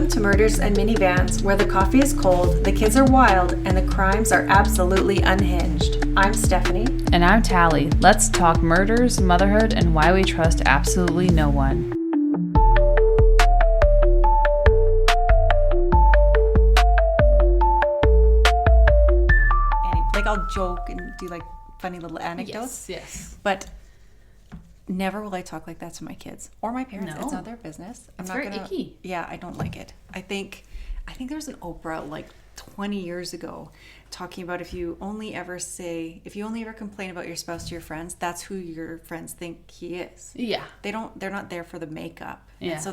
Welcome to Murders and Minivans, where the coffee is cold, the kids are wild, and the crimes are absolutely unhinged. I'm Stephanie. And I'm Tally. Let's talk murders, motherhood, and why we trust absolutely no one. Like, I'll joke and do like funny little anecdotes. Yes. But never will I talk like that to my kids or my parents. No. It's not their business. It's very icky. Yeah, I don't like it. I think there was an Oprah like 20 years ago talking about if you only ever complain about your spouse to your friends, that's who your friends think he is. Yeah. They're not there for the makeup. Yeah. And so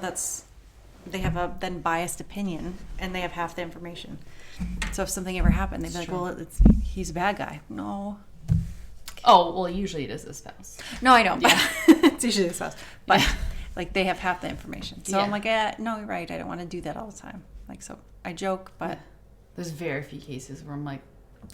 they have a then biased opinion and they have half the information. So if something ever happened, they'd be like, well, he's a bad guy. No. Oh, well, usually it is the spouse. No, I know. Yeah. It's usually the spouse. But like they have half the information. So Yeah. I'm like, no, you're right. I don't want to do that all the time. Like, so I joke, but There's very few cases where I'm like,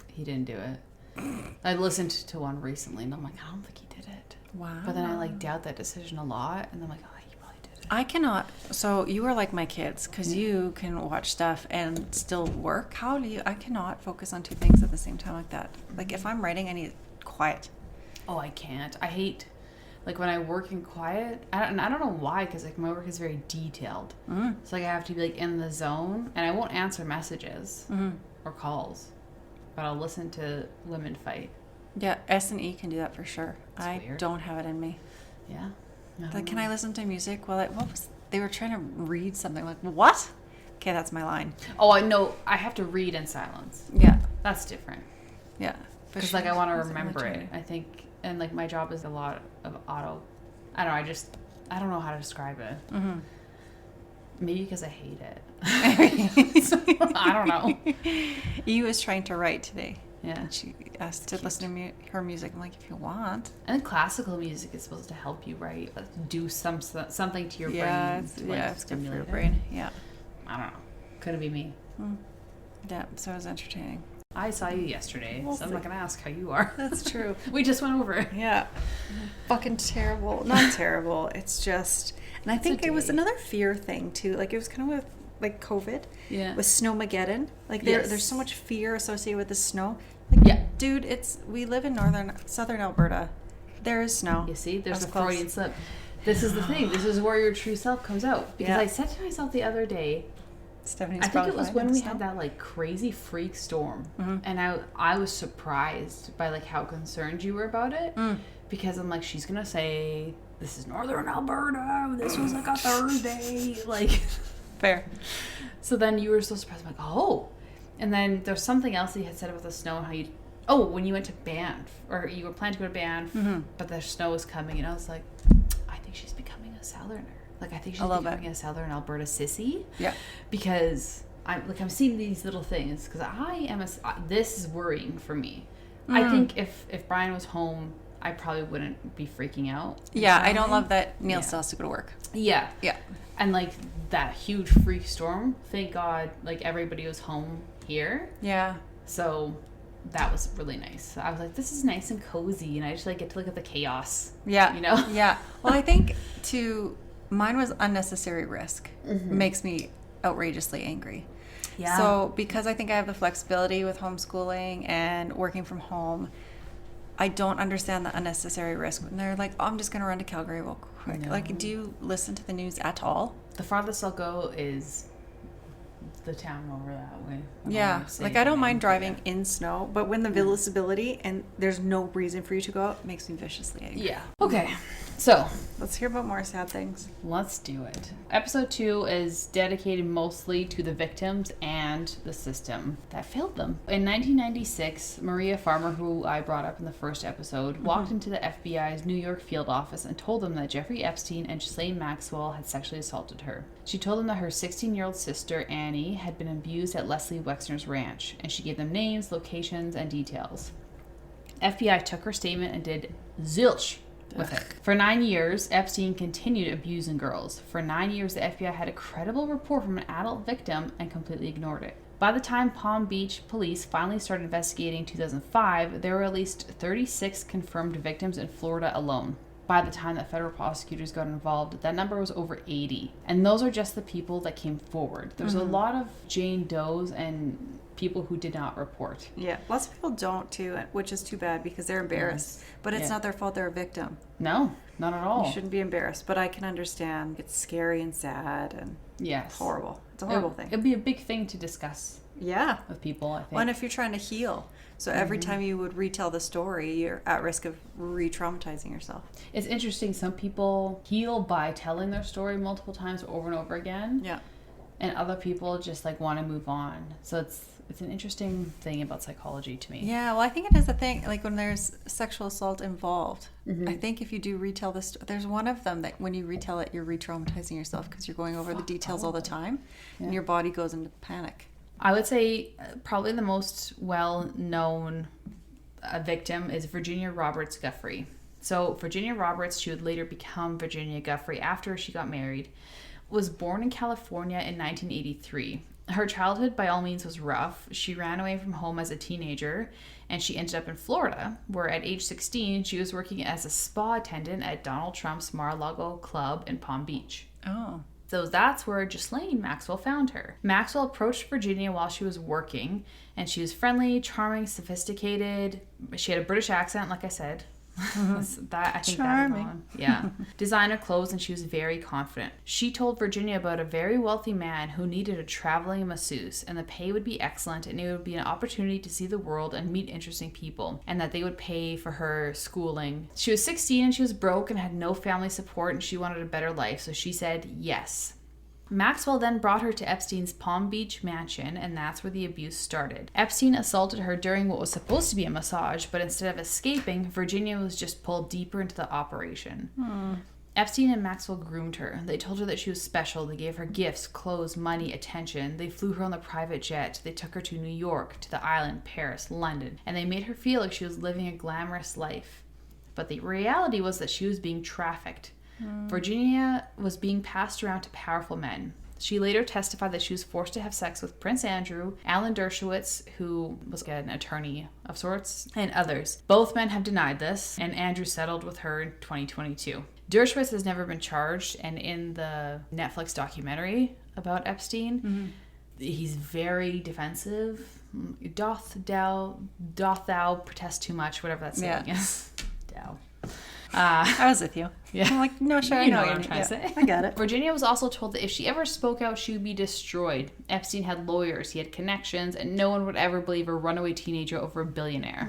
he didn't do it. I listened to one recently and I'm like, I don't think he did it. wow. But then I like doubt that decision a lot and I'm like, oh, he probably did it. I cannot. So you are like my kids because you can watch stuff and still work. How do you? I cannot focus on two things at the same time like that. Like if I'm writing, I need quiet. Oh, I can't. I hate, like, when I work in quiet. I don't know why, because, like, my work is very detailed. Mm-hmm. So, like, I have to be, like, in the zone. And I won't answer messages or calls. But I'll listen to women fight. Yeah, S&E can do that for sure. I weird. don't have it in me. Yeah. Like, can I listen to music while they were trying to read something. Like, what? Okay, that's my line. Oh, I know. I have to read in silence. Yeah. That's different. Yeah. Because, like, I want to remember it, I think. And, like, my job is a lot of auto. I don't know. I don't know how to describe it. Mm-hmm. Maybe because I hate it. So, I don't know. E was trying to write today. Yeah. And she asked to listen to her music. I'm like, if you want. And classical music is supposed to help you write, like, do something to your Yeah, brain. it's good for your brain. Yeah. I don't know. Couldn't be me. Yeah, so it was entertaining. I saw you yesterday, We'll so I'm see. not going to ask how you are. That's true. We just went over it. Yeah. Fucking terrible. Not terrible. It's just, and I think it was another fear thing too. Like it was kind of with like COVID. Yeah. With Snowmageddon. Like there's so much fear associated with the snow. Like, Yeah. dude, we live in southern Alberta. There is snow. You see, there's That's a close. Freudian slip. This is the thing. This is where your true self comes out. Because Yeah. I said to myself the other day, Stephanie's I think probably it was fine when in the we snow. had that like crazy freak storm, Mm-hmm. and I was surprised by like how concerned you were about it, because I'm like, she's gonna say this is northern Alberta. This was like a Thursday, like. Fair. So then you were so surprised. I'm like, oh, and then there's something else that you had said about the snow and how you. When you went to Banff, or you were planning to go to Banff, but the snow was coming, and I was like, I think she's becoming a southerner. Like, I think she's becoming a southern Alberta sissy. Yeah. Because I'm seeing these little things, because this is worrying for me. I think if Brian was home, I probably wouldn't be freaking out. Yeah, I don't love that Neil still has to go to work. Yeah. Yeah. And like that huge freak storm, thank God, like everybody was home here. Yeah. So that was really nice. I was like, this is nice and cozy, and I just like get to look at the chaos. Yeah. You know? Yeah. Well, I think mine was unnecessary risk. Makes me outrageously angry. Yeah. So because I think I have the flexibility with homeschooling and working from home, I don't understand the unnecessary risk when they're like, oh, I'm just going to run to Calgary real quick. No. Like, do you listen to the news at all? The farthest I'll go is the town over that way. Yeah. Like, I don't mind driving in snow, but when the visibility and there's no reason for you to go out, it makes me viciously angry. Yeah. Okay. So Let's hear about more sad things. let's do it. Episode 2 is dedicated mostly to the victims and the system that failed them. In 1996, Maria Farmer, who I brought up in the first episode, walked into the FBI's New York field office and told them that Jeffrey Epstein and Ghislaine Maxwell had sexually assaulted her. She told them that her 16-year-old sister, Annie, had been abused at Leslie Wexner's ranch, and she gave them names, locations, and details. FBI took her statement and did zilch with it. For 9 years, Epstein continued abusing girls. For 9 years, the FBI had a credible report from an adult victim and completely ignored it. By the time Palm Beach police finally started investigating in 2005, there were at least 36 confirmed victims in Florida alone. by the time that federal prosecutors got involved, that number was over 80. And those are just the people that came forward. There's a lot of Jane Does and people who did not report. Yeah, lots of people don't too, which is too bad because they're embarrassed. But it's not their fault they're a victim. No, not at all. You shouldn't be embarrassed, but I can understand. It's scary and sad and horrible. It's a horrible thing. It'd be a big thing to discuss with people, I think. Well, and if you're trying to heal. So every time you would retell the story, you're at risk of re-traumatizing yourself. It's interesting. Some people heal by telling their story multiple times over and over again. Yeah. And other people just like want to move on. So it's an interesting thing about psychology to me. Yeah, well, I think it is a thing, like when there's sexual assault involved. I think if you do retell this, there's one of them that when you retell it, you're re-traumatizing yourself because you're going over the details all the time and your body goes into panic. I would say probably the most well-known victim is Virginia Roberts Giuffre. So Virginia Roberts, she would later become Virginia Giuffre after she got married, was born in California in 1983. Her childhood, by all means, was rough. She ran away from home as a teenager, and she ended up in Florida, where at age 16, she was working as a spa attendant at Donald Trump's Mar-a-Lago club in Palm Beach. Oh. So that's where Ghislaine Maxwell found her. Maxwell approached Virginia while she was working, and she was friendly, charming, sophisticated. She had a British accent, like I said. Charming. Yeah. Designer clothes, and she was very confident. She told Virginia about a very wealthy man who needed a traveling masseuse, and the pay would be excellent, and it would be an opportunity to see the world and meet interesting people, and that they would pay for her schooling. She was 16 and she was broke and had no family support, and she wanted a better life, so she said yes. Maxwell then brought her to Epstein's Palm Beach mansion, and that's where the abuse started. Epstein assaulted her during what was supposed to be a massage, but instead of escaping, Virginia was just pulled deeper into the operation. Epstein and Maxwell groomed her. They told her that she was special. They gave her gifts, clothes, money, attention. They flew her on the private jet. They took her to New York, to the island, Paris, London, and they made her feel like she was living a glamorous life. But the reality was that she was being trafficked. Virginia was being passed around to powerful men. She later testified that she was forced to have sex with Prince Andrew, Alan Dershowitz, who was an attorney of sorts, and others. Both men have denied this, and Andrew settled with her in 2022. Dershowitz has never been charged, and in the Netflix documentary about Epstein, he's very defensive. Doth thou protest too much, whatever that saying is. Dow. I was with you. Yeah. I'm like, no, sure, I know what I'm trying to say. I got it. Virginia was also told that if she ever spoke out, she would be destroyed. Epstein had lawyers, he had connections, and no one would ever believe a runaway teenager over a billionaire.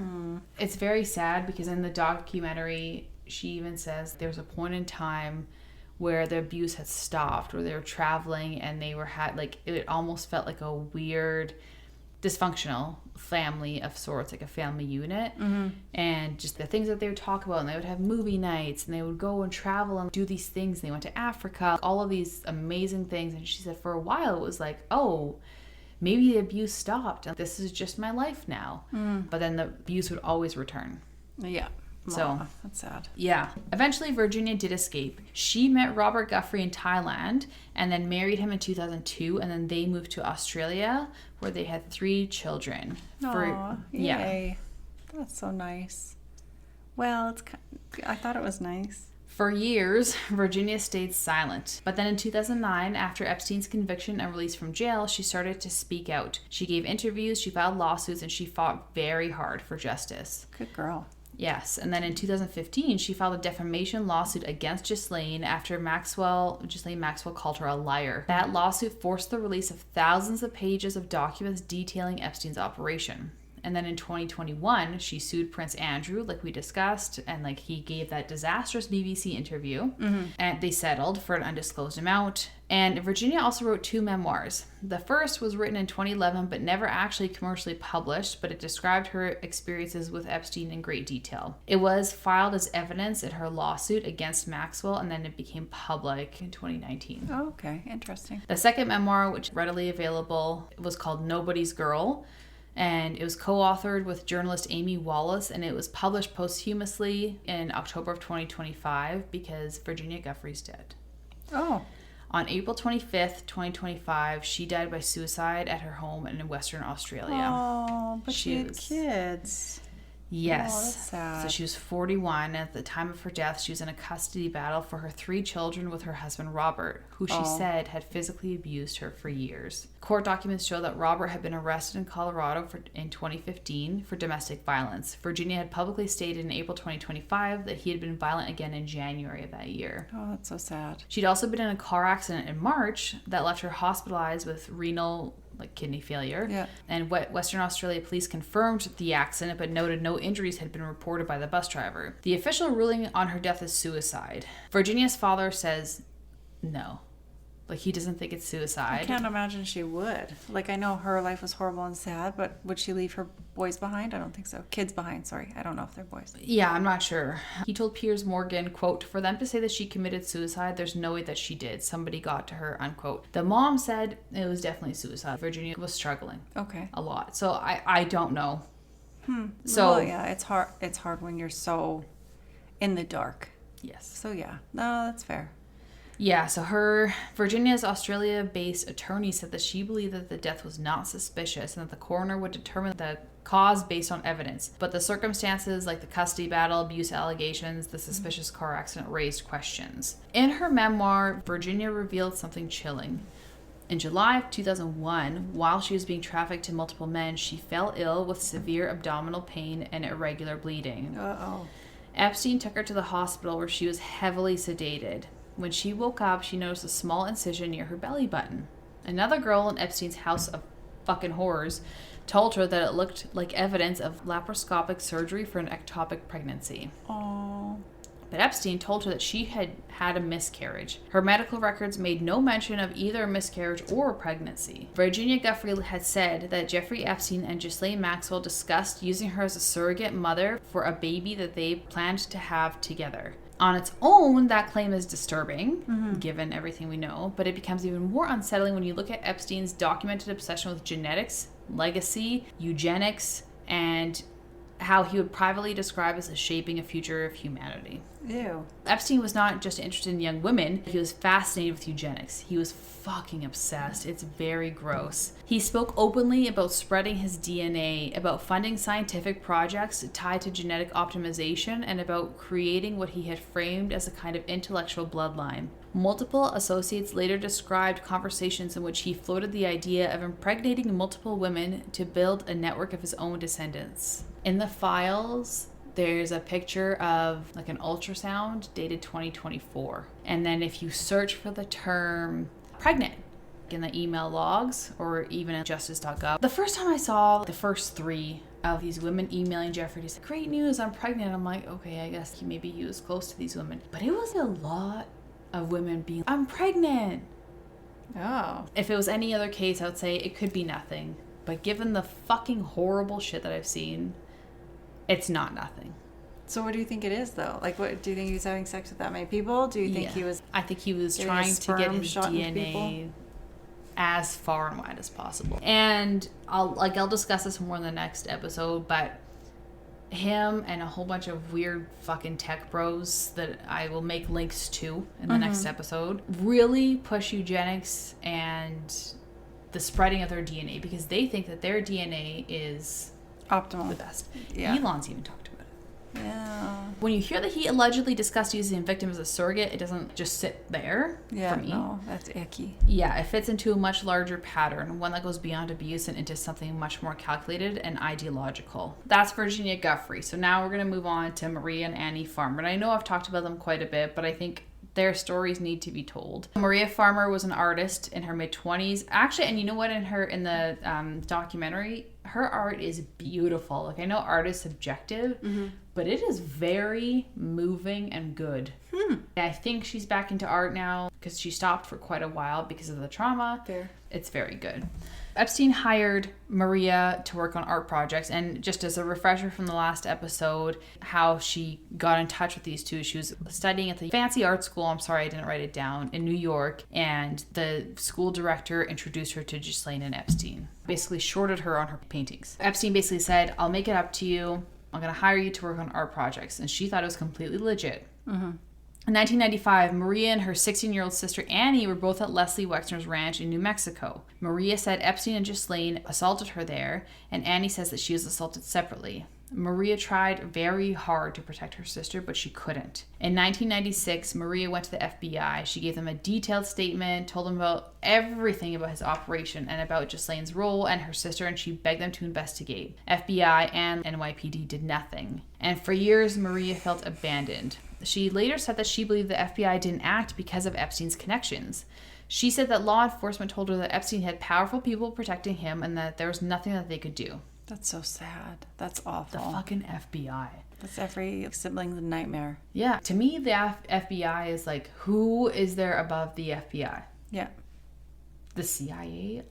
It's very sad because in the documentary, she even says there was a point in time where the abuse had stopped, where they were traveling and they were it almost felt like a weird, dysfunctional family of sorts, like a family unit. And just the things that they would talk about, and they would have movie nights and they would go and travel and do these things. They went to Africa, all of these amazing things. And she said for a while it was like, oh, maybe the abuse stopped and this is just my life now. But then the abuse would always return. Yeah. So that's sad. Yeah. Eventually, Virginia did escape. She met Robert Giuffre in Thailand and then married him in 2002. And then they moved to Australia where they had 3 children. Aww, yay. That's so nice. Well, I thought it was nice. For years, Virginia stayed silent. But then in 2009, after Epstein's conviction and release from jail, she started to speak out. She gave interviews, she filed lawsuits, and she fought very hard for justice. Good girl. Yes, and then in 2015, she filed a defamation lawsuit against Ghislaine after Ghislaine Maxwell called her a liar. That lawsuit forced the release of thousands of pages of documents detailing Epstein's operation. And then in 2021, she sued Prince Andrew, like we discussed, and he gave that disastrous BBC interview. And they settled for an undisclosed amount. And Virginia also wrote 2 memoirs. The first was written in 2011, but never actually commercially published, but it described her experiences with Epstein in great detail. It was filed as evidence in her lawsuit against Maxwell, and then it became public in 2019. Oh, okay. Interesting. The second memoir, which is readily available, was called Nobody's Girl. And it was co-authored with journalist Amy Wallace, and it was published posthumously in October of 2025 because Virginia Giuffre's dead. Oh. On April 25th, 2025, she died by suicide at her home in Western Australia. Oh, but she had kids. Yes. Oh, that's sad. So she was 41. At the time of her death, she was in a custody battle for her 3 children with her husband, Robert, who she said had physically abused her for years. Court documents show that Robert had been arrested in Colorado in 2015 for domestic violence. Virginia had publicly stated in April 2025 that he had been violent again in January of that year. Oh, that's so sad. She'd also been in a car accident in March that left her hospitalized with renal kidney failure. Yeah. And Western Australia police confirmed the accident but noted no injuries had been reported by the bus driver. The official ruling on her death is suicide. Virginia's father says no. He doesn't think it's suicide. I can't imagine she would. I know her life was horrible and sad, but would she leave her boys behind? I don't think so. Kids behind, sorry. I don't know if they're boys. Yeah, I'm not sure. He told Piers Morgan, quote, "For them to say that she committed suicide, there's no way that she did. Somebody got to her," unquote. The mom said it was definitely suicide. Virginia was struggling. Okay. A lot. So I don't know. So well, yeah, it's hard. It's hard when you're so in the dark. yes. So yeah, no, that's fair. Yeah, so Virginia's Australia-based attorney said that she believed that the death was not suspicious and that the coroner would determine the cause based on evidence. But the circumstances, like the custody battle, abuse allegations, the suspicious car accident, raised questions. In her memoir, Virginia revealed something chilling. In July of 2001, while she was being trafficked to multiple men, she fell ill with severe abdominal pain and irregular bleeding. Uh-oh. Epstein took her to the hospital where she was heavily sedated. When she woke up, she noticed a small incision near her belly button. Another girl in Epstein's house of fucking horrors told her that it looked like evidence of laparoscopic surgery for an ectopic pregnancy. Oh. But Epstein told her that she had had a miscarriage. Her medical records made no mention of either a miscarriage or a pregnancy. Virginia Giuffre had said that Jeffrey Epstein and Ghislaine Maxwell discussed using her as a surrogate mother for a baby that they planned to have together. On its own, that claim is disturbing, given everything we know, but it becomes even more unsettling when you look at Epstein's documented obsession with genetics, legacy, eugenics, and how he would privately describe as the shaping a future of humanity. Ew. Epstein was not just interested in young women, he was fascinated with eugenics. He was fucking obsessed. It's very gross. He spoke openly about spreading his DNA, about funding scientific projects tied to genetic optimization, and about creating what he had framed as a kind of intellectual bloodline. Multiple associates later described conversations in which he floated the idea of impregnating multiple women to build a network of his own descendants. In the files, there's a picture of an ultrasound dated 2024. And then if you search for the term pregnant in the email logs or even at justice.gov, the first time I saw the first 3 of these women emailing Giuffre to say, "Great news, I'm pregnant," I'm like, okay, I guess maybe he was close to these women. But it was a lot of women being, "I'm pregnant." Oh. If it was any other case, I would say it could be nothing. But given the fucking horrible shit that I've seen, it's not nothing. So what do you think it is, though? What do you think he was having sex with that many people? Do you think he was... I think he was getting trying his to get sperm his shot into DNA people? as far and wide as possible. And I'll discuss this more in the next episode, but him and a whole bunch of weird fucking tech bros that I will make links to in the next episode really push eugenics and the spreading of their DNA because they think that their DNA is optimal? the best. Yeah. Elon's even talked about it. Yeah. When you hear that he allegedly discussed using a victim as a surrogate, it doesn't just sit there Yeah, for me. no, that's icky. Yeah, it fits into a much larger pattern, one that goes beyond abuse and into something much more calculated and ideological. That's Virginia Giuffre. So now we're going to move on to Maria and Annie Farmer. And I know I've talked about them quite a bit, but I think their stories need to be told. Maria Farmer was an artist in her mid-20s. Actually, and you know what? In the documentary, her art is beautiful. I know art is subjective, but it is very moving and good. I think she's back into art now because she stopped for quite a while because of the trauma. Fair. It's very good. Epstein hired Maria to work on art projects, and just as a refresher from the last episode, how she got in touch with these two. She was studying at the fancy art school, I'm sorry I didn't write it down, in New York, and the school director introduced her to Ghislaine and Epstein. Basically shorted her on her paintings. Epstein basically said, "I'll make it up to you. I'm going to hire you to work on art projects," and she thought it was completely legit. In 1995, Maria and her 16-year-old sister Annie were both at Leslie Wexner's ranch in New Mexico. Maria said Epstein and Ghislaine assaulted her there, and Annie says that she was assaulted separately. Maria tried very hard to protect her sister, but she couldn't. In 1996, Maria went to the FBI. She gave them a detailed statement, told them about everything about his operation and about Ghislaine's role and her sister, and she begged them to investigate. FBI and NYPD did nothing. And for years, Maria felt abandoned. She later said that she believed the FBI didn't act because of Epstein's connections. She said that law enforcement told her that Epstein had powerful people protecting him and that there was nothing that they could do. That's so sad. That's awful. The fucking FBI. That's every sibling's nightmare. Yeah. To me, the FBI is like, who is there above the FBI? Yeah. The CIA?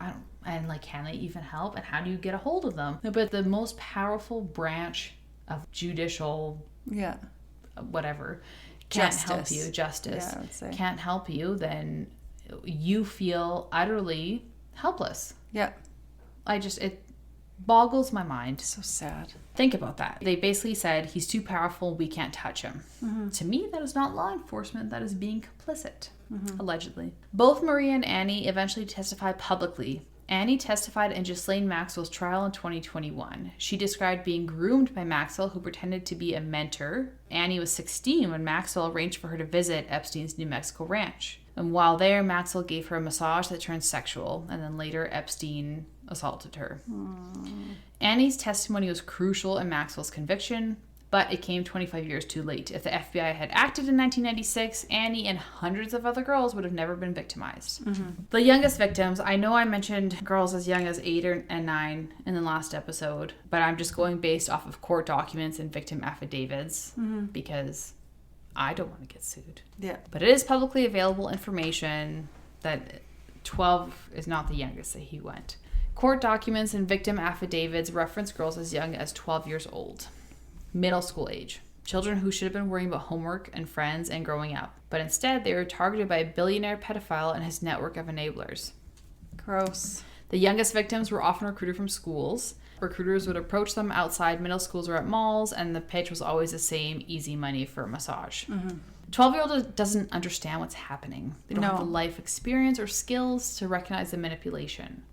And like, can they even help? And how do you get a hold of them? No, but the most powerful branch of judicial, whatever, can't help you. Justice. Yeah, I would say. Can't help you, then you feel utterly helpless. Yeah. It boggles my mind. So sad. Think about that. They basically said, he's too powerful, we can't touch him. Mm-hmm. To me, that is not law enforcement, that is being complicit, allegedly. Both Maria and Annie eventually testified publicly. Annie testified in Ghislaine Maxwell's trial in 2021. She described being groomed by Maxwell, who pretended to be a mentor. Annie was 16 when Maxwell arranged for her to visit Epstein's New Mexico ranch. And while there, Maxwell gave her a massage that turned sexual, and then later Epstein assaulted her. Annie's testimony was crucial in Maxwell's conviction, but it came 25 years too late. If the FBI had acted in 1996, Annie and hundreds of other girls would have never been victimized. The youngest victims, I know I mentioned girls as young as 8 and 9 in the last episode, but I'm just going based off of court documents and victim affidavits because I don't want to get sued. Yeah. But it is publicly available information that 12 is not the youngest that he went. Court documents and victim affidavits reference girls as young as 12 years old. Middle school age. Children who should have been worrying about homework and friends and growing up. But instead, they were targeted by a billionaire pedophile and his network of enablers. Gross. The youngest victims were often recruited from schools. Recruiters would approach them outside middle schools or at malls, and the pitch was always the same: easy money for a massage. 12-year-old doesn't understand what's happening. They don't have the life experience or skills to recognize the manipulation.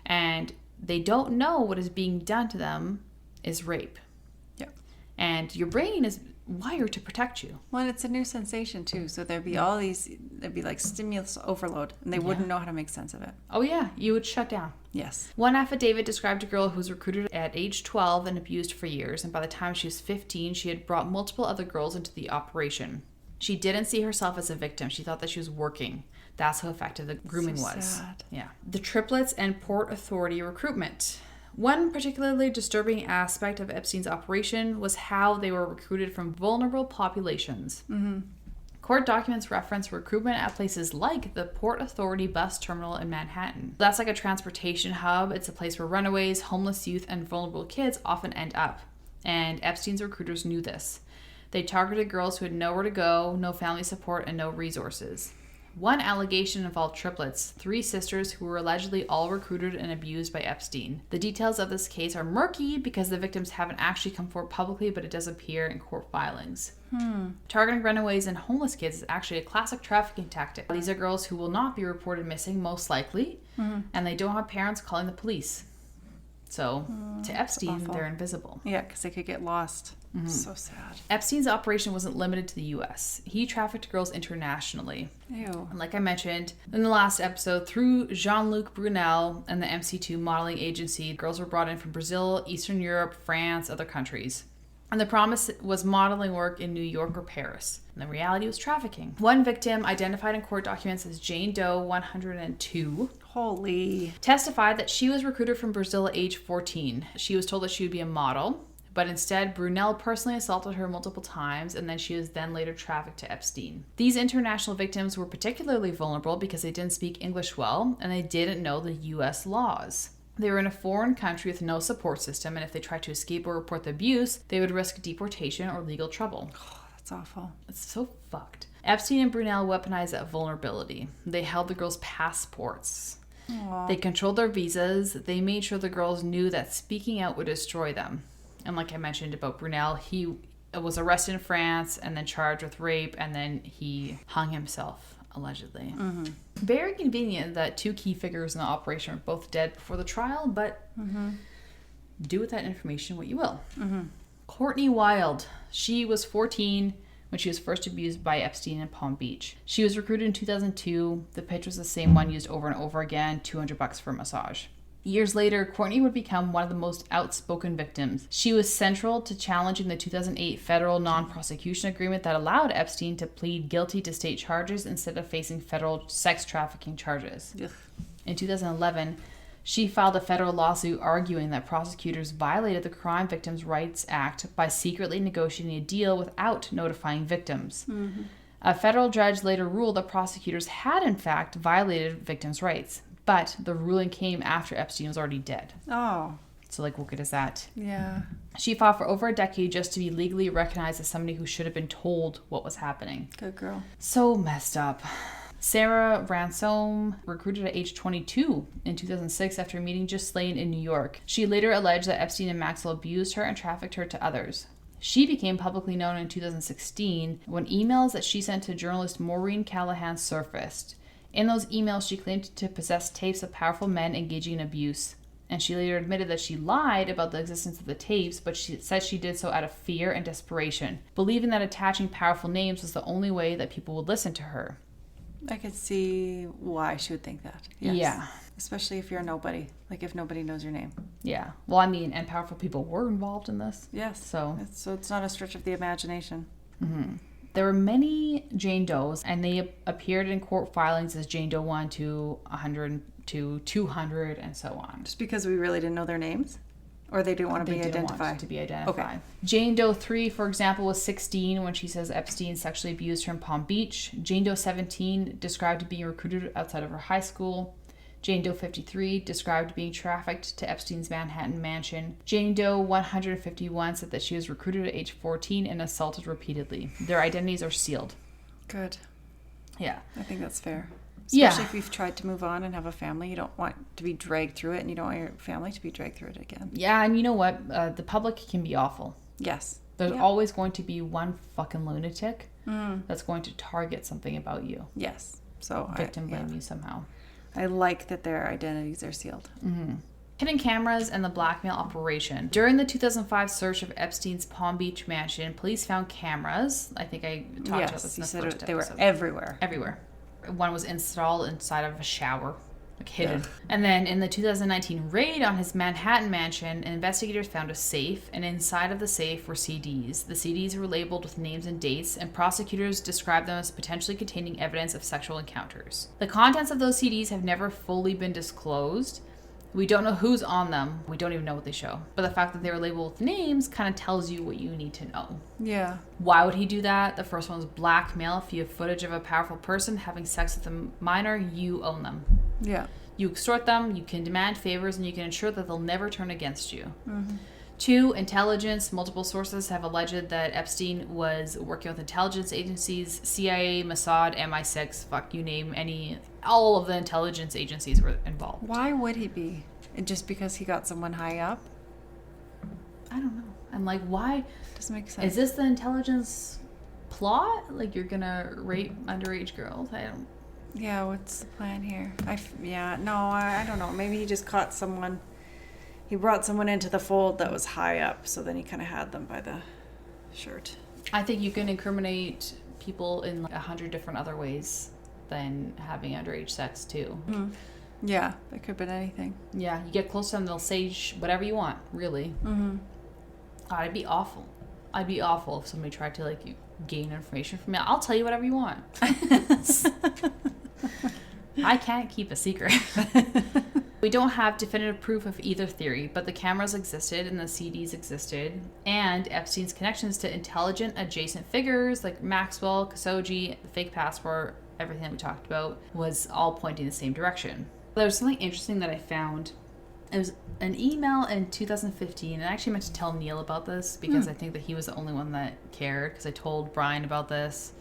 And they don't know what is being done to them is rape. Yeah. And your brain is wired to protect you. Well, and it's a new sensation too. So there'd be all these, there'd be like stimulus overload, and they wouldn't know how to make sense of it. Oh yeah, you would shut down. Yes. One affidavit described a girl who was recruited at age 12 and abused for years, and by the time she was 15, she had brought multiple other girls into the operation. She didn't see herself as a victim. She thought that she was working. That's how effective the grooming was. Sad. Yeah. The triplets and Port Authority recruitment. One particularly disturbing aspect of Epstein's operation was how they were recruited from vulnerable populations. Court documents reference recruitment at places like the Port Authority bus terminal in Manhattan. That's like a transportation hub. It's a place where runaways, homeless youth, and vulnerable kids often end up. And Epstein's recruiters knew this. They targeted girls who had nowhere to go, no family support, and no resources. One allegation involved triplets, 3 sisters who were allegedly all recruited and abused by Epstein. The details of this case are murky because the victims haven't actually come forward publicly, but it does appear in court filings. Targeting runaways and homeless kids is actually a classic trafficking tactic. These are girls who will not be reported missing, most likely, and they don't have parents calling the police. So, to Epstein, they're invisible. Yeah, because they could get lost. So sad. Epstein's operation wasn't limited to the U.S. He trafficked girls internationally. Ew. And like I mentioned in the last episode, through Jean-Luc Brunel and the MC2 modeling agency, girls were brought in from Brazil, Eastern Europe, France, other countries. And the promise was modeling work in New York or Paris. And the reality was trafficking. One victim, identified in court documents as Jane Doe 102, testified that she was recruited from Brazil at age 14. She was told that she would be a model, but instead Brunel personally assaulted her multiple times, and then she was then later trafficked to Epstein. These international victims were particularly vulnerable because they didn't speak English well, and they didn't know the U.S. laws. They were in a foreign country with no support system, and if they tried to escape or report the abuse, they would risk deportation or legal trouble. Oh, that's awful. It's so fucked. Epstein and Brunel weaponized that vulnerability. They held the girls' passports. Aww. They controlled their visas. They made sure the girls knew that speaking out would destroy them. And like I mentioned about Brunel, he was arrested in France and then charged with rape, and then he hung himself, allegedly. Very convenient that 2 key figures in the operation were both dead before the trial, but do with that information what you will. Courtney Wild. She was 14 when she was first abused by Epstein in Palm Beach. She was recruited in 2002. The pitch was the same one used over and over again, $200 for a massage. Years later, Courtney would become one of the most outspoken victims. She was central to challenging the 2008 federal non-prosecution agreement that allowed Epstein to plead guilty to state charges instead of facing federal sex trafficking charges. Ugh. In 2011, she filed a federal lawsuit arguing that prosecutors violated the Crime Victims' Rights Act by secretly negotiating a deal without notifying victims. Mm-hmm. A federal judge later ruled that prosecutors had, in fact, violated victims' rights. But the ruling came after Epstein was already dead. Oh. So, like, what good is that? Yeah. She fought for over a decade just to be legally recognized as somebody who should have been told what was happening. Good girl. So messed up. Sarah Ransom recruited at age 22 in 2006 after meeting Giuffre in New York. She later alleged that Epstein and Maxwell abused her and trafficked her to others. She became publicly known in 2016 when emails that she sent to journalist Maureen Callahan surfaced. In those emails, she claimed to possess tapes of powerful men engaging in abuse. And she later admitted that she lied about the existence of the tapes, but she said she did so out of fear and desperation, believing that attaching powerful names was the only way that people would listen to her. I could see why she would think that. Yes. Yeah. Especially if you're nobody. Like if nobody knows your name. Yeah. Well, I mean, and powerful people were involved in this. Yes. So it's not a stretch of the imagination. Mm-hmm. There were many Jane Does, and they appeared in court filings as Jane Doe 1 to 100 to 200 and so on. Just because we really didn't know their names? Or they didn't want to be identified? Want to be identified. Okay. Jane Doe 3, for example, was 16 when she says Epstein sexually abused her in Palm Beach. Jane Doe 17 described being recruited outside of her high school. Jane Doe 53 described being trafficked to Epstein's Manhattan mansion. Jane Doe 151 said that she was recruited at age 14 and assaulted repeatedly. Their identities are sealed. Good. Yeah. I think that's fair. Yeah. Especially if you've tried to move on and have a family. You don't want to be dragged through it, and you don't want your family to be dragged through it again. Yeah, and you know what? The public can be awful. Yes. There's always going to be one fucking lunatic that's going to target something about you. Yes. So victim blame you somehow. I like that their identities are sealed. Mm-hmm. Hidden cameras and the blackmail operation. During the 2005 search of Epstein's Palm Beach mansion, police found cameras. I think I talked about this in the first episode. They were everywhere. Everywhere. One was installed inside of a shower, like hidden. Yeah. And then in the 2019 raid on his Manhattan mansion, investigators found a safe, and inside of the safe were CDs. The CDs were labeled with names and dates, and prosecutors described them as potentially containing evidence of sexual encounters. The contents of those CDs have never fully been disclosed. We don't know who's on them. We don't even know what they show. But the fact that they were labeled with names kind of tells you what you need to know. Yeah. Why would he do that? The first one was blackmail. If you have footage of a powerful person having sex with a minor, you own them. Yeah. You extort them, you can demand favors, and you can ensure that they'll never turn against you. Mm-hmm. 2, intelligence. Multiple sources have alleged that Epstein was working with intelligence agencies, CIA, Mossad, MI6, fuck you name any, all of the intelligence agencies were involved. Why would he be? Just because he got someone high up? I don't know. I'm like, why? Doesn't make sense. Is this the intelligence plot? Like you're gonna rape underage girls? I don't. Yeah, what's the plan here? I don't know. Maybe he just caught someone. He brought someone into the fold that was high up, so then he kind of had them by the shirt. I think you can incriminate people in 100 different other ways than having underage sex too. Mm. Yeah, it could have been anything. Yeah, you get close to them, they'll say whatever you want, really. Mm-hmm. God, I'd be awful. I'd be awful if somebody tried to gain information from me. I'll tell you whatever you want. I can't keep a secret. We don't have definitive proof of either theory, but the cameras existed and the CDs existed, and Epstein's connections to intelligent adjacent figures like Maxwell, Khashoggi, the fake passport, everything that we talked about, was all pointing the same direction. There was something interesting that I found. It was an email in 2015, and I actually meant to tell Neil about this because I think that he was the only one that cared, because I told Brian about this.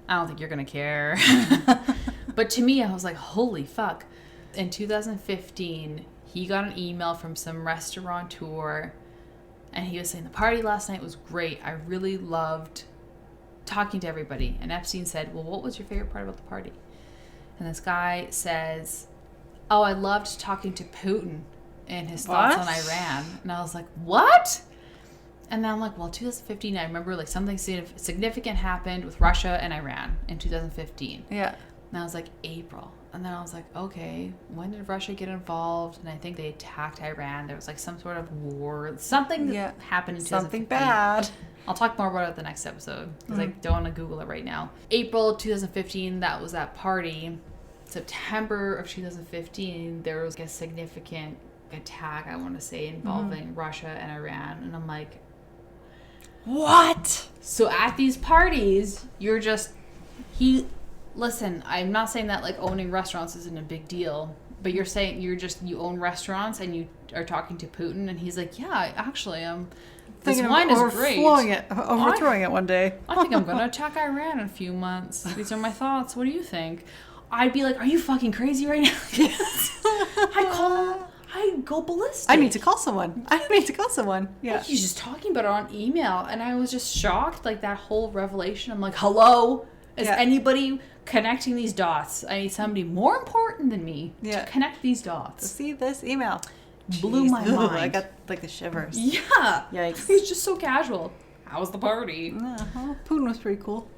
I don't think you're going to care. But to me, I was like, holy fuck. In 2015, he got an email from some restaurateur, and he was saying, the party last night was great. I really loved talking to everybody. And Epstein said, well, what was your favorite part about the party? And this guy says, oh, I loved talking to Putin and his thoughts on Iran. And I was like, what? And then I'm like, well, 2015, I remember like something significant happened with Russia and Iran in 2015. Yeah. And I was like, April. And then I was like, okay, when did Russia get involved? And I think they attacked Iran. There was like some sort of war, something that happened in 2015. Something bad. I'll talk more about it the next episode because I don't want to Google it right now. April 2015, that was that party. September of 2015, there was a significant attack, I want to say, involving Russia and Iran. And I'm like, what? So at these parties, you're just, listen, I'm not saying that like owning restaurants isn't a big deal, but you're saying you own restaurants and you are talking to Putin and he's like, yeah, actually, this wine is great. Overthrowing it one day. I think I'm going to attack Iran in a few months. These are my thoughts. What do you think? I'd be like, are you fucking crazy right now? I go ballistic. I need to call someone. Yeah. He's just talking about it on email. And I was just shocked. Like that whole revelation. I'm like, hello? Is anybody connecting these dots? I need somebody more important than me to connect these dots. See this email. Blew my mind. I got like the shivers. Yeah. Yikes. He's just so casual. How was the party? Putin was pretty cool.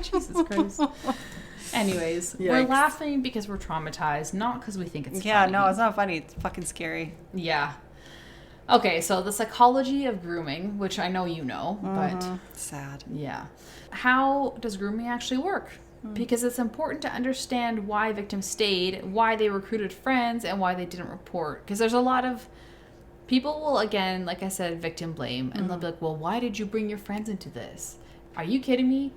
Jesus Christ. Anyways, we're laughing because we're traumatized, not because we think it's funny. Yeah, no, it's not funny. It's fucking scary. Yeah. Okay, so the psychology of grooming, which I know you know, but... Sad. Yeah. How does grooming actually work? Because it's important to understand why victims stayed, why they recruited friends, and why they didn't report. Because there's a lot of... People will, again, like I said, victim blame. And they'll be like, well, why did you bring your friends into this? Are you kidding me?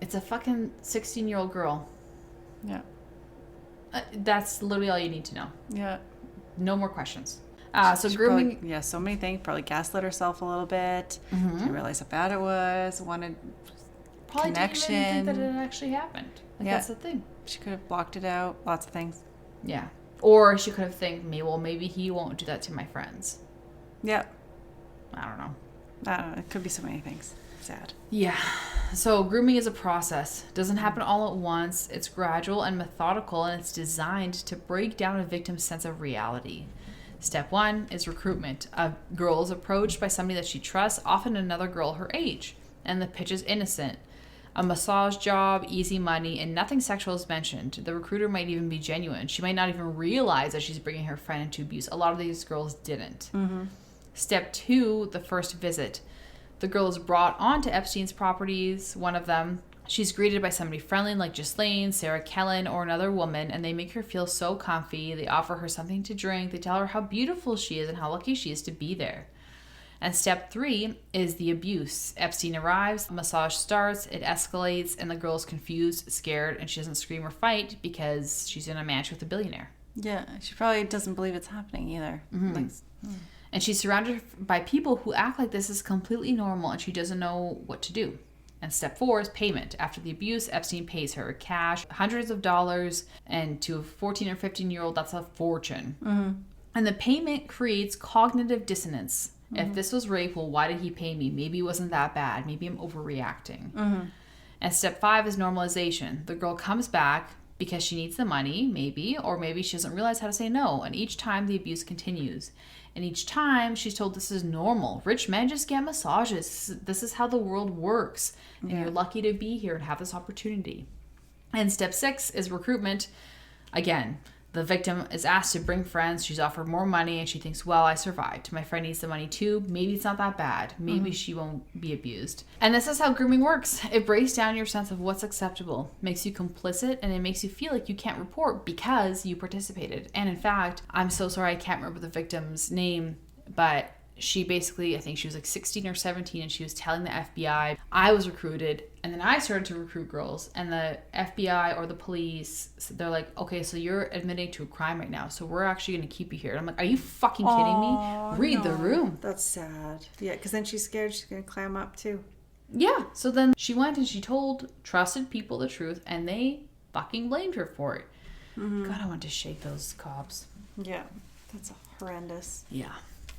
It's a fucking 16-year-old girl. Yeah. That's literally all you need to know. Yeah. No more questions. So grooming... Probably, so many things. Probably gaslit herself a little bit. Didn't realize how bad it was. Wanted connection. Didn't even think that it actually happened. That's the thing. She could have blocked it out. Lots of things. Yeah. Or she could have think, maybe he won't do that to my friends. Yeah. I don't know. It could be so many things. Sad. Yeah. So grooming is a process. It doesn't happen all at once. It's gradual and methodical, and it's designed to break down a victim's sense of reality. Step 1 is recruitment. A girl is approached by somebody that she trusts, often another girl her age, and the pitch is innocent. A massage job, easy money, and nothing sexual is mentioned. The recruiter might even be genuine. She might not even realize that she's bringing her friend into abuse. A lot of these girls didn't. Step 2, the first visit. The girl is brought onto Epstein's properties, one of them. She's greeted by somebody friendly like Ghislaine, Sarah Kellen, or another woman, and they make her feel so comfy. They offer her something to drink. They tell her how beautiful she is and how lucky she is to be there. And step 3 is the abuse. Epstein arrives, the massage starts, it escalates, and the girl is confused, scared, and she doesn't scream or fight because she's in a match with a billionaire. Yeah, she probably doesn't believe it's happening either. And she's surrounded by people who act like this is completely normal and she doesn't know what to do. And step 4 is payment. After the abuse, Epstein pays her cash, hundreds of dollars, and to a 14 or 15-year-old, that's a fortune. And the payment creates cognitive dissonance. If this was rape, well, why did he pay me? Maybe it wasn't that bad. Maybe I'm overreacting. And step 5 is normalization. The girl comes back because she needs the money, maybe, or maybe she doesn't realize how to say no. And each time the abuse continues. And each time she's told this is normal. Rich men just get massages. This is how the world works. And you're lucky to be here and have this opportunity. And step 6 is recruitment. Again, the victim is asked to bring friends. She's offered more money and she thinks, well, I survived. My friend needs the money too. Maybe it's not that bad. Maybe she won't be abused. And this is how grooming works. It breaks down your sense of what's acceptable, makes you complicit, and it makes you feel like you can't report because you participated. And in fact, I'm so sorry I can't remember the victim's name, but she basically, I think she was like 16 or 17, and she was telling the FBI, I was recruited, and then I started to recruit girls, and the FBI or the police, they're like, okay, so you're admitting to a crime right now, so we're actually going to keep you here. And I'm like, are you fucking kidding me? Read the room. That's sad. Yeah, because then she's scared she's going to clam up too. Yeah, so then she went and she told trusted people the truth, and they fucking blamed her for it. God, I want to shake those cops. Yeah, that's horrendous. Yeah.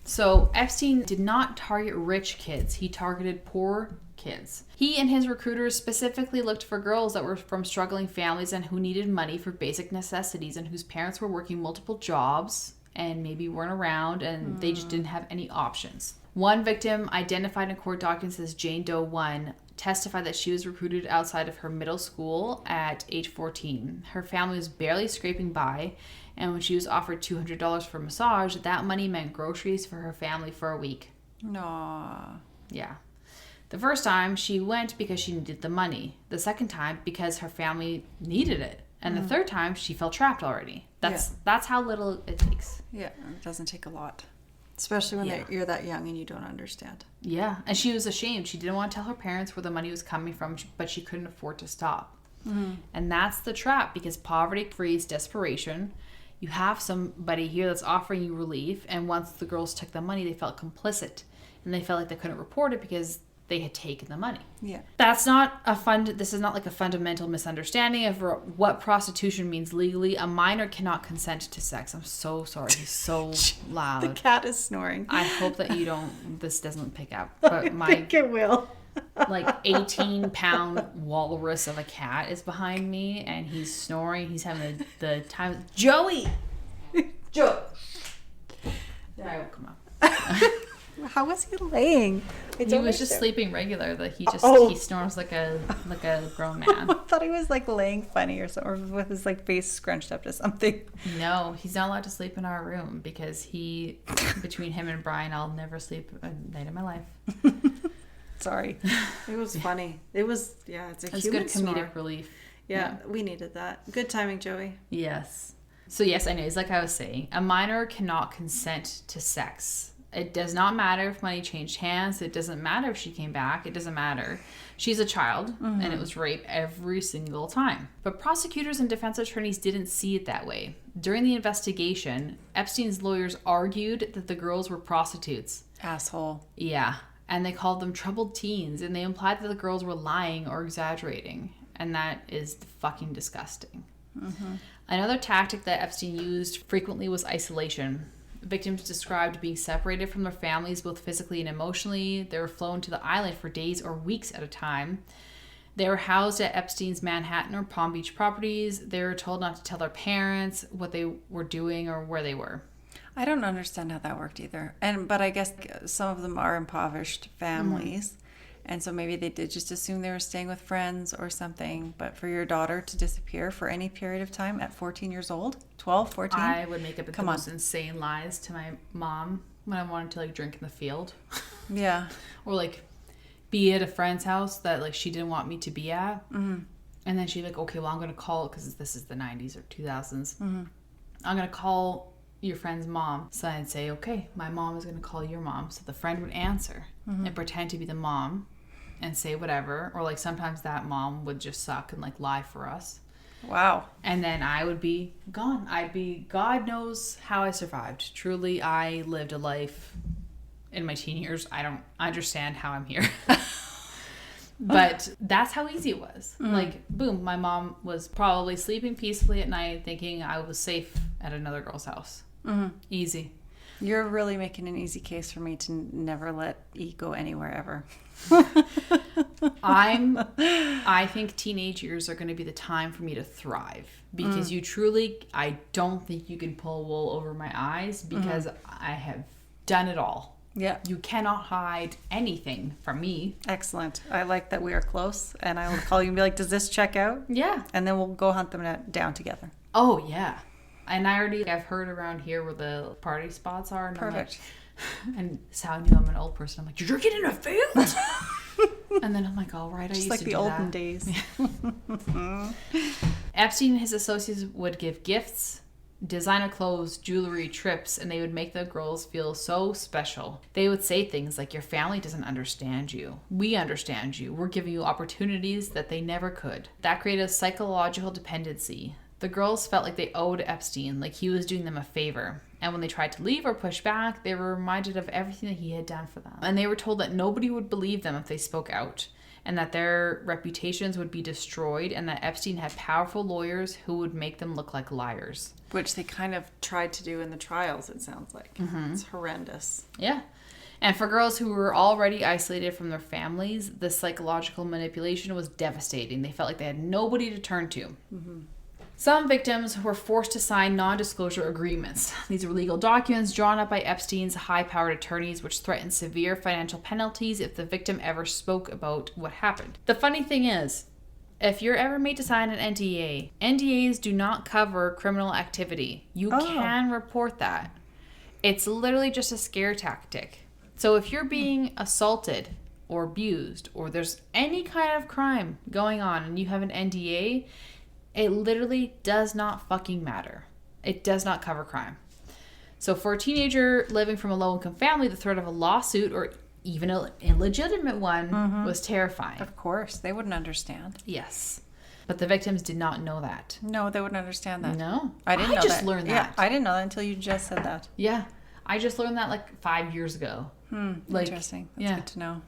So Epstein did not target rich kids. He targeted poor kids. He and his recruiters specifically looked for girls that were from struggling families and who needed money for basic necessities and whose parents were working multiple jobs and maybe weren't around and they just didn't have any options. One victim, identified in court documents as Jane Doe 1, testified that she was recruited outside of her middle school at age 14. Her family was barely scraping by, and when she was offered $200 for a massage, that money meant groceries for her family for a week. No. Yeah. The first time, she went because she needed the money. The second time, because her family needed it. And the third time, she felt trapped already. That's how little it takes. Yeah, it doesn't take a lot. Especially when you're that young and you don't understand. Yeah, and she was ashamed. She didn't want to tell her parents where the money was coming from, but she couldn't afford to stop. And that's the trap, because poverty breeds desperation. You have somebody here that's offering you relief, and once the girls took the money, they felt complicit. And they felt like they couldn't report it because they had taken the money. Yeah. This is not like a fundamental misunderstanding of what prostitution means legally. A minor cannot consent to sex. I'm so sorry. He's so loud. The cat is snoring. I hope that this doesn't pick up. But I think it will. like 18-pound walrus of a cat is behind me, and he's snoring. He's having the time. Joey! Joe! I won't come up. How was he laying? He was just sleeping regular. That he snores like a grown man. I thought he was like laying funny or something, or with his like face scrunched up to something. No, he's not allowed to sleep in our room because between him and Brian, I'll never sleep a night in my life. Sorry, it was funny. It's a human good comedic relief. Yeah, we needed that. Good timing, Joey. Yes. So yes, I know. It's like I was saying, a minor cannot consent to sex. It does not matter if money changed hands. It doesn't matter if she came back. It doesn't matter. She's a child, and it was rape every single time. But prosecutors and defense attorneys didn't see it that way. During the investigation, Epstein's lawyers argued that the girls were prostitutes. Asshole. Yeah, and they called them troubled teens, and they implied that the girls were lying or exaggerating, and that is fucking disgusting. Another tactic that Epstein used frequently was isolation. Victims described being separated from their families both physically and emotionally. They were flown to the island for days or weeks at a time. They were housed at Epstein's Manhattan or Palm Beach properties. They were told not to tell their parents what they were doing or where they were. I don't understand how that worked either. But I guess some of them are impoverished families. And so maybe they did just assume they were staying with friends or something. But for your daughter to disappear for any period of time at 14 years old, 12, 14? I would make up the most insane lies to my mom when I wanted to like drink in the field. Yeah. Or like be at a friend's house that like she didn't want me to be at. And then she'd be like, okay, well, I'm going to call, because this is the 90s or 2000s. I'm going to call your friend's mom. So I'd say, okay, my mom is going to call your mom. So the friend would answer and pretend to be the mom and say whatever, or like sometimes that mom would just suck and like lie for us. Wow. And then I would be gone. God knows how I survived. Truly, I lived a life in my teen years. I don't understand how I'm here. But that's how easy it was. Like, boom, my mom was probably sleeping peacefully at night thinking I was safe at another girl's house. Easy. You're really making an easy case for me to never let E go anywhere ever. I think teenage years are going to be the time for me to thrive, because I don't think you can pull wool over my eyes, because I have done it all. Yeah. You cannot hide anything from me. Excellent. I like that we are close, and I will call you and be like, does this check out? Yeah. And then we'll go hunt them down together. Oh, yeah. And I've heard around here where the party spots are. And perfect. And so I knew I'm an old person. I'm like, you're drinking in a field? And then I'm like, all right, I used to do that. Just like the olden days. Epstein and his associates would give gifts, designer clothes, jewelry, trips, and they would make the girls feel so special. They would say things like, your family doesn't understand you. We understand you. We're giving you opportunities that they never could. That created a psychological dependency. The girls felt like they owed Epstein, like he was doing them a favor. And when they tried to leave or push back, they were reminded of everything that he had done for them. And they were told that nobody would believe them if they spoke out, and that their reputations would be destroyed, and that Epstein had powerful lawyers who would make them look like liars. Which they kind of tried to do in the trials, it sounds like. It's horrendous. Yeah. And for girls who were already isolated from their families, the psychological manipulation was devastating. They felt like they had nobody to turn to. Some victims were forced to sign non-disclosure agreements. These were legal documents drawn up by Epstein's high-powered attorneys, which threatened severe financial penalties if the victim ever spoke about what happened. The funny thing is, if you're ever made to sign an NDA, NDAs do not cover criminal activity. You can report that. It's literally just a scare tactic. So if you're being assaulted or abused, or there's any kind of crime going on and you have an NDA, it literally does not fucking matter. It does not cover crime. So for a teenager living from a low-income family, the threat of a lawsuit or even an illegitimate one was terrifying. Of course. They wouldn't understand. Yes. But the victims did not know that. No, they wouldn't understand that. No. I didn't know that. I just learned that. Yeah, I didn't know that until you just said that. Yeah. I just learned that like 5 years ago. Interesting. That's good to know.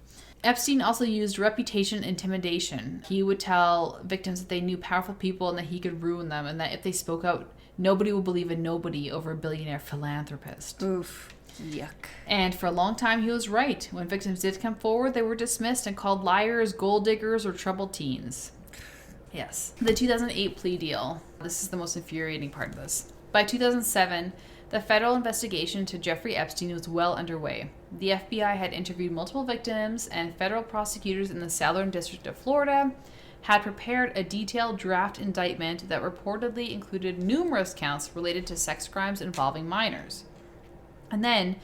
Epstein also used reputation intimidation. He would tell victims that they knew powerful people and that he could ruin them, and that if they spoke out, nobody would believe in nobody over a billionaire philanthropist. Oof. Yuck. And for a long time, he was right. When victims did come forward, they were dismissed and called liars, gold diggers, or troubled teens. Yes. The 2008 plea deal. This is the most infuriating part of this. By 2007, the federal investigation to Jeffrey Epstein was well underway. The FBI had interviewed multiple victims, and federal prosecutors in the Southern District of Florida had prepared a detailed draft indictment that reportedly included numerous counts related to sex crimes involving minors. And then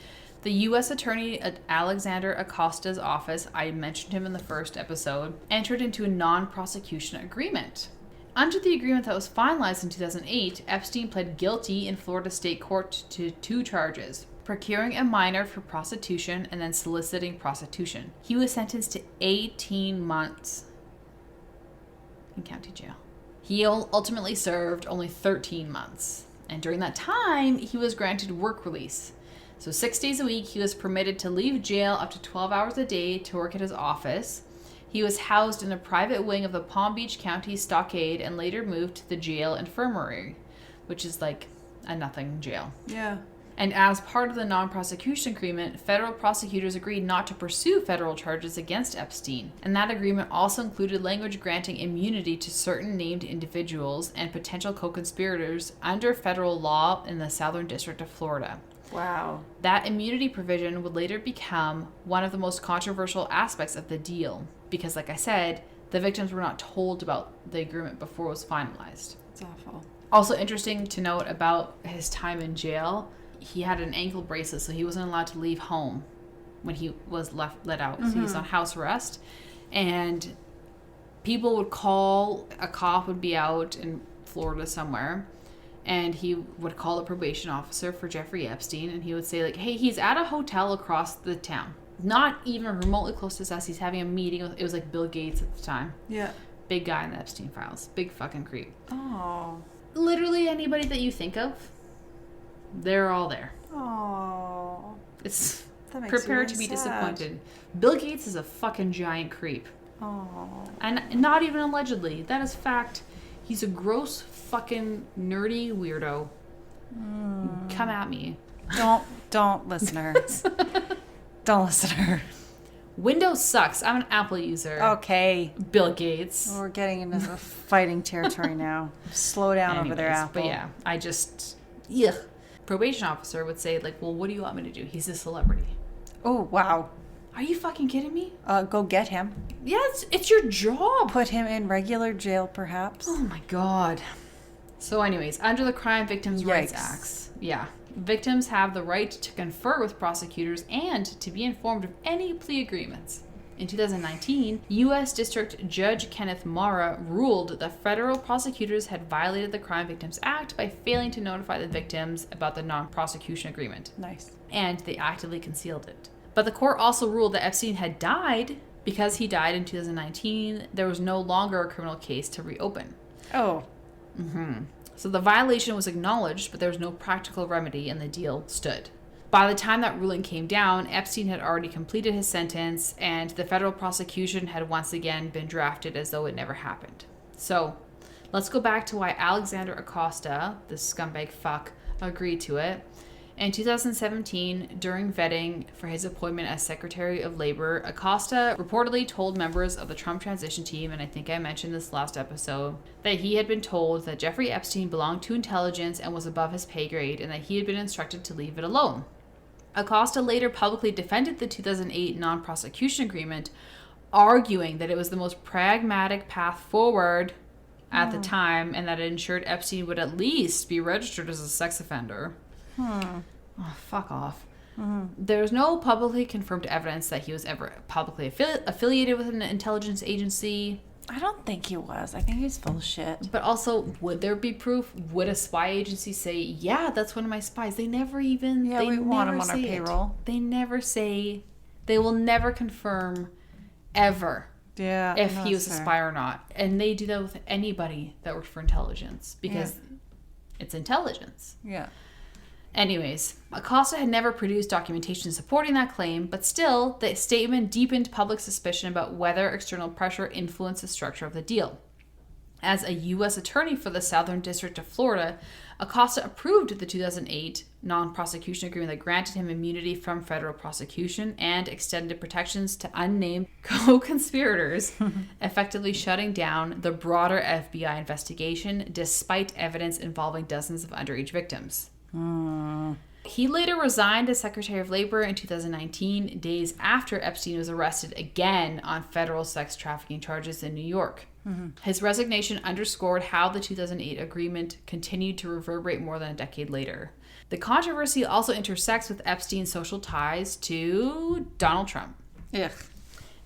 the U.S. Attorney at Alexander Acosta's office, I mentioned him in the first episode, entered into a non-prosecution agreement. Under the agreement that was finalized in 2008, Epstein pled guilty in Florida State Court to 2 charges: procuring a minor for prostitution and then soliciting prostitution. He was sentenced to 18 months in county jail. He ultimately served only 13 months. And during that time, he was granted work release. So 6 days a week, he was permitted to leave jail up to 12 hours a day to work at his office. He was housed in a private wing of the Palm Beach County Stockade and later moved to the jail infirmary, which is like a nothing jail. Yeah. And as part of the non-prosecution agreement, federal prosecutors agreed not to pursue federal charges against Epstein. And that agreement also included language granting immunity to certain named individuals and potential co-conspirators under federal law in the Southern District of Florida. Wow. That immunity provision would later become one of the most controversial aspects of the deal. Because, like I said, the victims were not told about the agreement before it was finalized. It's awful. Also interesting to note about his time in jail, he had an ankle bracelet, so he wasn't allowed to leave home when he was let out. So he was on house arrest. And people would call, a cop would be out in Florida somewhere, and he would call the probation officer for Jeffrey Epstein, and he would say, like, hey, he's at a hotel across the town. Not even remotely close to us. He's having a meeting. It was like Bill Gates at the time. Yeah. Big guy in the Epstein files. Big fucking creep. Oh. Literally anybody that you think of, they're all there. Oh. It's That makes prepare you to really be sad. disappointed. Bill Gates is a fucking giant creep. Oh. And not even allegedly. That is fact. He's a gross fucking nerdy weirdo. Come at me. Don't listen to her. Don't listen to her. Windows sucks. I'm an Apple user. Okay. Bill Gates. We're getting into the fighting territory now. Slow down over there, Anyways, Apple. But yeah, I just... Ugh. Probation officer would say, like, well, what do you want me to do? He's a celebrity. Oh, wow. Are you fucking kidding me? Go get him. Yeah, it's your job. Put him in regular jail, perhaps. Oh my god. So anyways, under the Crime Victims' Rights Yikes. Acts, victims have the right to confer with prosecutors and to be informed of any plea agreements. In 2019, U.S. District Judge Kenneth Mara ruled that federal prosecutors had violated the Crime Victims Act by failing to notify the victims about the non-prosecution agreement. Nice. And they actively concealed it. But the court also ruled that Epstein had died. Because he died in 2019, there was no longer a criminal case to reopen. Oh. So the violation was acknowledged, but there was no practical remedy, and the deal stood. By the time that ruling came down, Epstein had already completed his sentence, and the federal prosecution had once again been drafted as though it never happened. So let's go back to why Alexander Acosta, this scumbag fuck, agreed to it. In 2017, during vetting for his appointment as Secretary of Labor, Acosta reportedly told members of the Trump transition team, and I think I mentioned this last episode, that he had been told that Jeffrey Epstein belonged to intelligence and was above his pay grade, and that he had been instructed to leave it alone. Acosta later publicly defended the 2008 non-prosecution agreement, arguing that it was the most pragmatic path forward at the time, and that it ensured Epstein would at least be registered as a sex offender. Oh, fuck off. There's no publicly confirmed evidence that he was ever publicly affiliated with an intelligence agency. I don't think he was. I think he's full of shit. But also, would there be proof? Would a spy agency say, yeah, that's one of my spies? They never even... Yeah, we want him on our payroll. They never say... They will never confirm, ever, if he was a spy or not. And they do that with anybody that worked for intelligence. Because it's intelligence. Yeah. Anyways, Acosta had never produced documentation supporting that claim, but still, the statement deepened public suspicion about whether external pressure influenced the structure of the deal. As a U.S. attorney for the Southern District of Florida, Acosta approved the 2008 non-prosecution agreement that granted him immunity from federal prosecution and extended protections to unnamed co-conspirators, effectively shutting down the broader FBI investigation despite evidence involving dozens of underage victims. He later resigned as Secretary of Labor in 2019, days after Epstein was arrested again on federal sex trafficking charges in New York. His resignation underscored how the 2008 agreement continued to reverberate more than a decade later. The controversy also intersects with Epstein's social ties to Donald Trump. Ugh.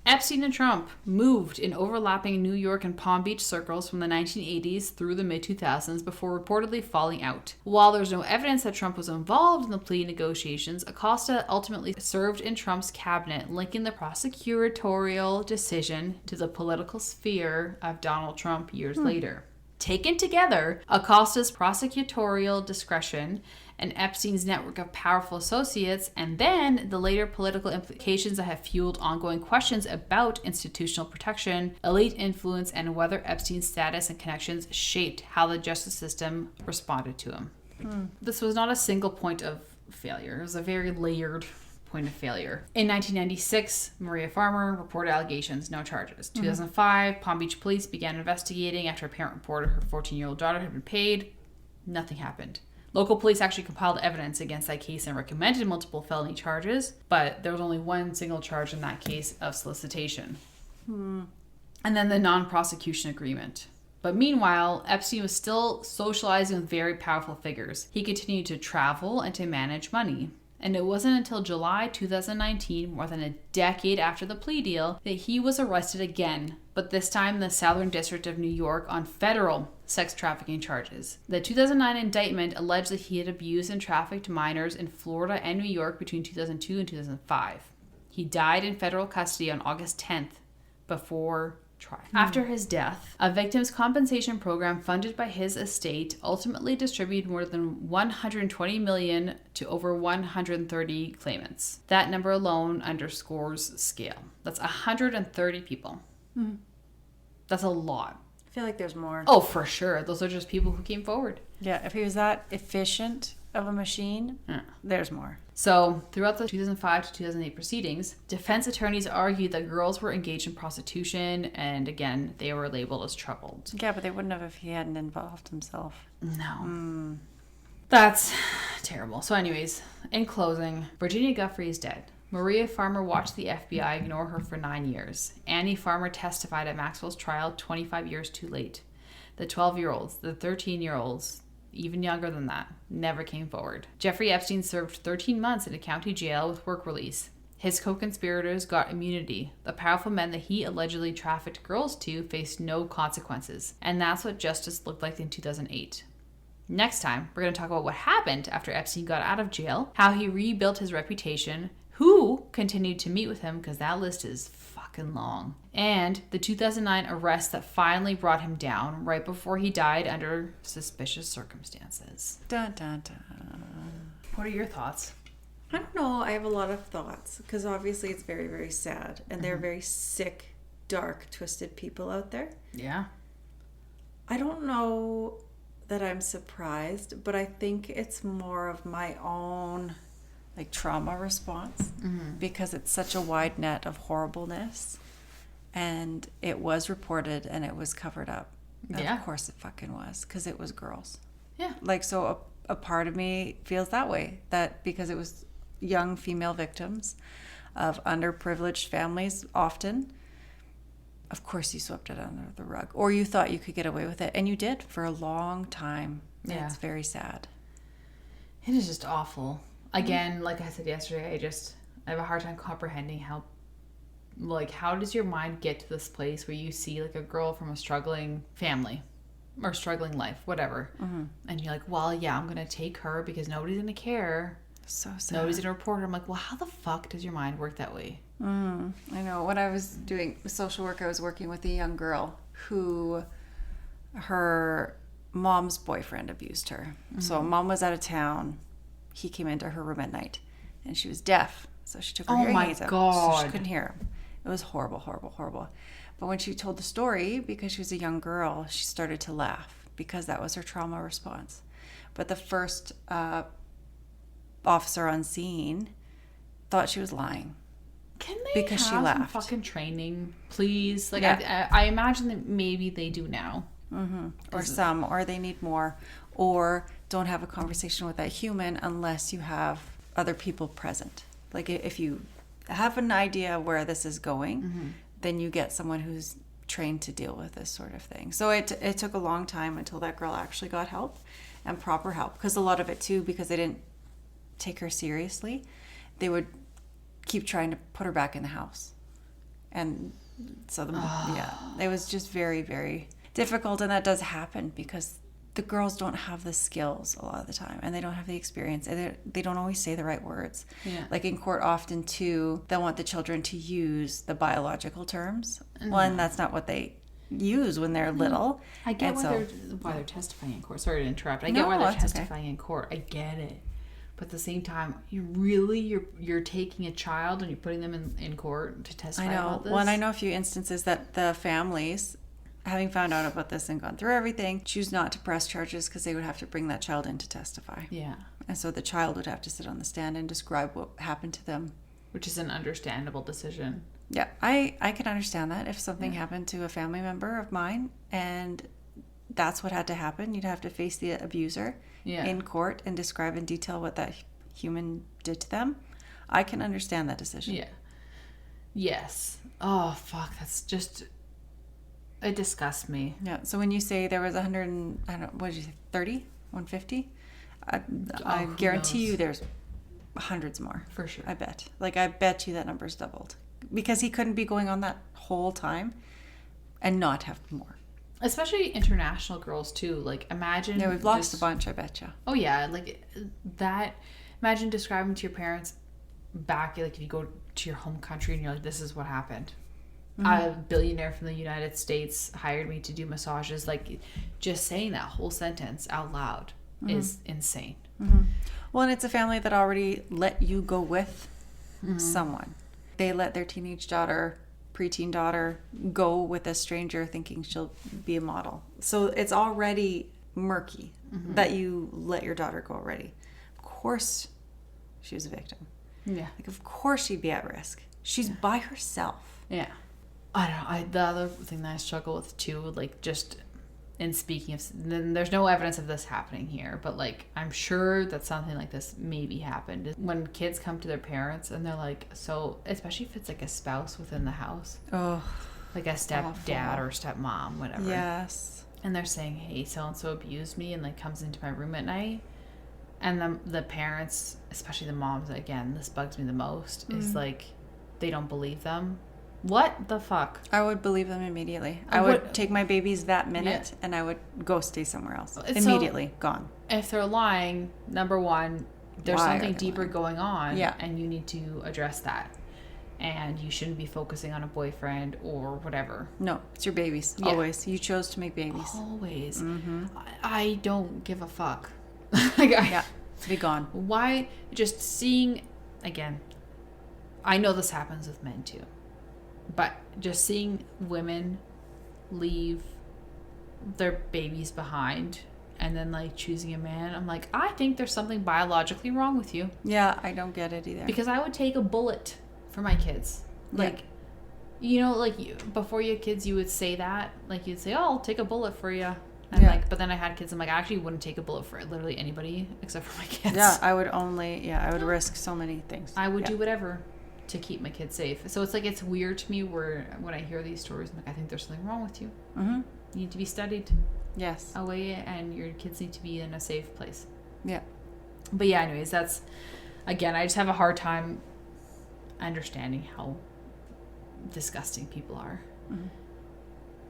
Epstein and Trump moved in overlapping New York and Palm Beach circles from the 1980s through the mid-2000s before reportedly falling out. While there's no evidence that Trump was involved in the plea negotiations, Acosta ultimately served in Trump's cabinet, linking the prosecutorial decision to the political sphere of Donald Trump years later. Taken together, Acosta's prosecutorial discretion and Epstein's network of powerful associates, and then the later political implications that have fueled ongoing questions about institutional protection, elite influence, and whether Epstein's status and connections shaped how the justice system responded to him. This was not a single point of failure. It was a very layered point of failure. In 1996, Maria Farmer reported allegations, no charges. 2005, Palm Beach police began investigating after a parent reported her 14-year-old daughter had been paid. Nothing happened. Local police actually compiled evidence against that case and recommended multiple felony charges, but there was only one single charge in that case of solicitation. And then the non-prosecution agreement. But meanwhile, Epstein was still socializing with very powerful figures. He continued to travel and to manage money. And it wasn't until July 2019, more than a decade after the plea deal, that he was arrested again, but this time in the Southern District of New York on federal sex trafficking charges. The 2009 indictment alleged that he had abused and trafficked minors in Florida and New York between 2002 and 2005. He died in federal custody on August 10th before trial. After his death, a victims' compensation program funded by his estate ultimately distributed more than $120 million to over 130 claimants. That number alone underscores scale. That's 130 people. That's a lot. I feel like there's more. Oh, for sure. Those are just people who came forward. Yeah, if he was that efficient of a machine, there's more. So, throughout the 2005 to 2008 proceedings, defense attorneys argued that girls were engaged in prostitution, and again, they were labeled as troubled. Yeah, but they wouldn't have if he hadn't involved himself. No. That's terrible. So anyways, in closing, Virginia Giuffre is dead. Maria Farmer watched the FBI ignore her for 9 years. Annie Farmer testified at Maxwell's trial 25 years too late. The 12-year-olds, the 13-year-olds, even younger than that, never came forward. Jeffrey Epstein served 13 months in a county jail with work release. His co-conspirators got immunity. The powerful men that he allegedly trafficked girls to faced no consequences. And that's what justice looked like in 2008. Next time, we're going to talk about what happened after Epstein got out of jail, how he rebuilt his reputation, who continued to meet with him, because that list is fucking long, and the 2009 arrest that finally brought him down right before he died under suspicious circumstances. Dun, dun, dun. What are your thoughts? I don't know. I have a lot of thoughts because obviously it's very, very sad, and they're very sick, dark, twisted people out there. Yeah. I don't know that I'm surprised, but I think it's more of my own like trauma response because it's such a wide net of horribleness, and it was reported and it was covered up. Yeah. Of course it fucking was, because it was girls. Yeah. Like, so a part of me feels that way, that because it was young female victims of underprivileged families often, of course you swept it under the rug, or you thought you could get away with it, and you did for a long time. Yeah. It's very sad. It is just awful. Again, like I said yesterday, I have a hard time comprehending how does your mind get to this place where you see like a girl from a struggling family or struggling life, whatever, and you're like, well, yeah, I'm going to take her because nobody's going to care. So sad. Nobody's going to report her. I'm like, well, how the fuck does your mind work that way? I know. When I was doing social work, I was working with a young girl who her mom's boyfriend abused her. So mom was out of town. He came into her room at night, and she was deaf. So she took her hearing aids out. So she couldn't hear him. It was horrible, horrible, horrible. But when she told the story, because she was a young girl, she started to laugh because that was her trauma response. But the first officer on scene thought she was lying. Can they because have she laughed. some fucking training, please? Like, Yeah. I imagine that maybe they do now. Or they need more, or don't have a conversation with that human unless you have other people present. Like, if you have an idea where this is going, then you get someone who's trained to deal with this sort of thing. So it took a long time until that girl actually got help, and proper help, because a lot of it too, because they didn't take her seriously, they would keep trying to put her back in the house. And so it was just very, very difficult. And that does happen because the girls don't have the skills a lot of the time, and they don't have the experience, and they don't always say the right words. Like in court often too, they'll want the children to use the biological terms. Well, and that's not what they use when they're little. I get why they're testifying in court. Sorry to interrupt. I get why they're testifying in court. I get it. But at the same time, you're taking a child and you're putting them in court to testify about this? Well, and I know a few instances that the families, having found out about this and gone through everything, choose not to press charges because they would have to bring that child in to testify. Yeah. And so the child would have to sit on the stand and describe what happened to them. Which is an understandable decision. Yeah, I can understand that. If something happened to a family member of mine and that's what had to happen, you'd have to face the abuser in court and describe in detail what that human did to them. I can understand that decision. Yeah. Yes. Oh, fuck. That's just... It disgusts me. Yeah. So when you say there was 100 and, I don't know, what did you say, 30? 150? I guarantee you there's hundreds more. For sure. I bet. Like, I bet you that number's doubled. Because he couldn't be going on that whole time and not have more. Especially international girls, too. Like, imagine... Yeah, we've lost a bunch, I bet you. Oh, yeah. Like, that... Imagine describing to your parents back, like, if you go to your home country and you're like, this is what happened. A billionaire from the United States hired me to do massages. Like, just saying that whole sentence out loud is insane. Well, and it's a family that already let you go with someone. They let their teenage daughter, preteen daughter, go with a stranger thinking she'll be a model. So it's already murky that you let your daughter go already. Of course she was a victim. Yeah. Like, of course she'd be at risk. She's by herself. Yeah. I don't know. The other thing that I struggle with too, like, just in speaking of, then there's no evidence of this happening here, but like, I'm sure that something like this maybe happened when kids come to their parents and they're like, so, especially if it's like a spouse within the house, like a stepdad or stepmom, whatever. Yes. And they're saying, hey, so and so abused me, and like comes into my room at night, and the parents, especially the moms, again, this bugs me the most, is like, they don't believe them. What the fuck? I would believe them immediately. I would take my babies that minute and I would go stay somewhere else. Immediately. Gone. If they're lying, number one, there's something deeper going on, and you need to address that. And you shouldn't be focusing on a boyfriend or whatever. No, it's your babies. Yeah. Always. You chose to make babies. Always. I don't give a fuck. Be gone. Why? Just seeing, again, I know this happens with men too. But just seeing women leave their babies behind and then like choosing a man. I'm like, I think there's something biologically wrong with you. Yeah, I don't get it either. Because I would take a bullet for my kids. Like, you know, like before you had kids, you would say that. Like you'd say, oh, I'll take a bullet for you. And like, but then I had kids. I'm like, I actually wouldn't take a bullet for literally anybody except for my kids. Yeah, I would risk so many things. I would do whatever to keep my kids safe. So it's like, it's weird to me where when I hear these stories, I'm like, I think there's something wrong with you. Mm-hmm. You need to be studied. Yes. Away, and your kids need to be in a safe place. Yeah. But yeah, anyways, that's, again, I just have a hard time understanding how disgusting people are. Mm-hmm.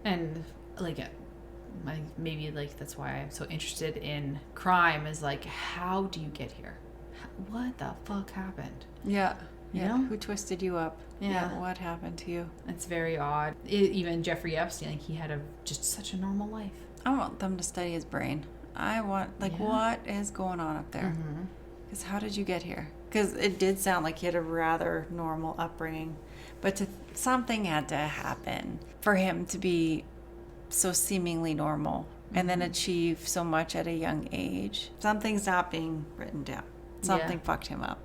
And like, maybe like that's why I'm so interested in crime, is like, how do you get here? What the fuck happened? Yeah. You Yeah. know? Who twisted you up? Yeah. What happened to you? It's very odd. Even Jeffrey Epstein, like, he had just such a normal life. I want them to study his brain. I want, like, what is going on up there? Because how did you get here? Because it did sound like he had a rather normal upbringing. But something had to happen for him to be so seemingly normal and then achieve so much at a young age. Something's not being written down. Something fucked him up.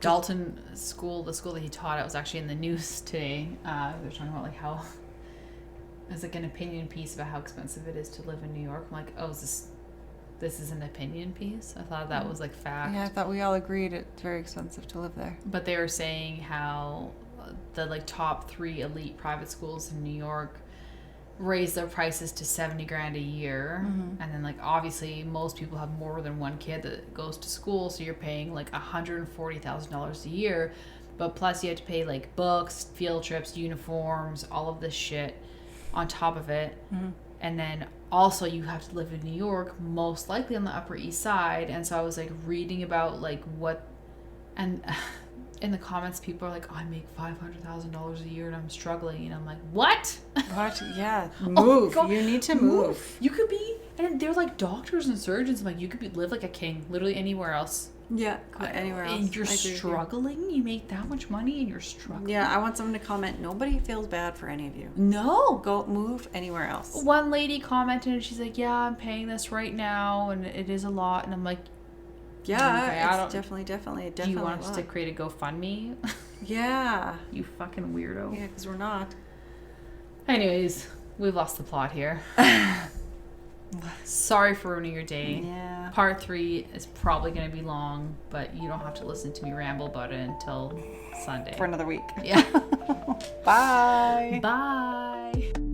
Dalton school, the school that he taught at, was actually in the news today. They're talking about like how there's like an opinion piece about how expensive it is to live in New York. I'm like, oh, this is an opinion piece? I thought that was like fact. Yeah, I thought we all agreed it's very expensive to live there. But they were saying how the like top 3 elite private schools in New York raise their prices to $70,000 a year, and then like obviously most people have more than one kid that goes to school, so you're paying like $140,000 a year, but plus you have to pay like books, field trips, uniforms, all of this shit on top of it, and then also you have to live in New York, most likely on the Upper East Side. And so I was like reading about like what, and in the comments, people are like, oh, I make $500,000 a year and I'm struggling. And I'm like, what? What? Yeah. Move. Oh, you need to move. You could be, and they're like doctors and surgeons. I'm like, you could live like a king, literally anywhere else. Yeah. Anywhere else. And you're struggling? You make that much money and you're struggling? Yeah. I want someone to comment, nobody feels bad for any of you. No. Go move anywhere else. One lady commented and she's like, yeah, I'm paying this right now and it is a lot. And I'm like, yeah, okay, it's definitely. Do you want us to create a GoFundMe? Yeah. You fucking weirdo. Yeah, because we're not. Anyways, we've lost the plot here. Sorry for ruining your day. Yeah. Part 3 is probably going to be long, but you don't have to listen to me ramble about it until Sunday. For another week. Yeah. Bye. Bye.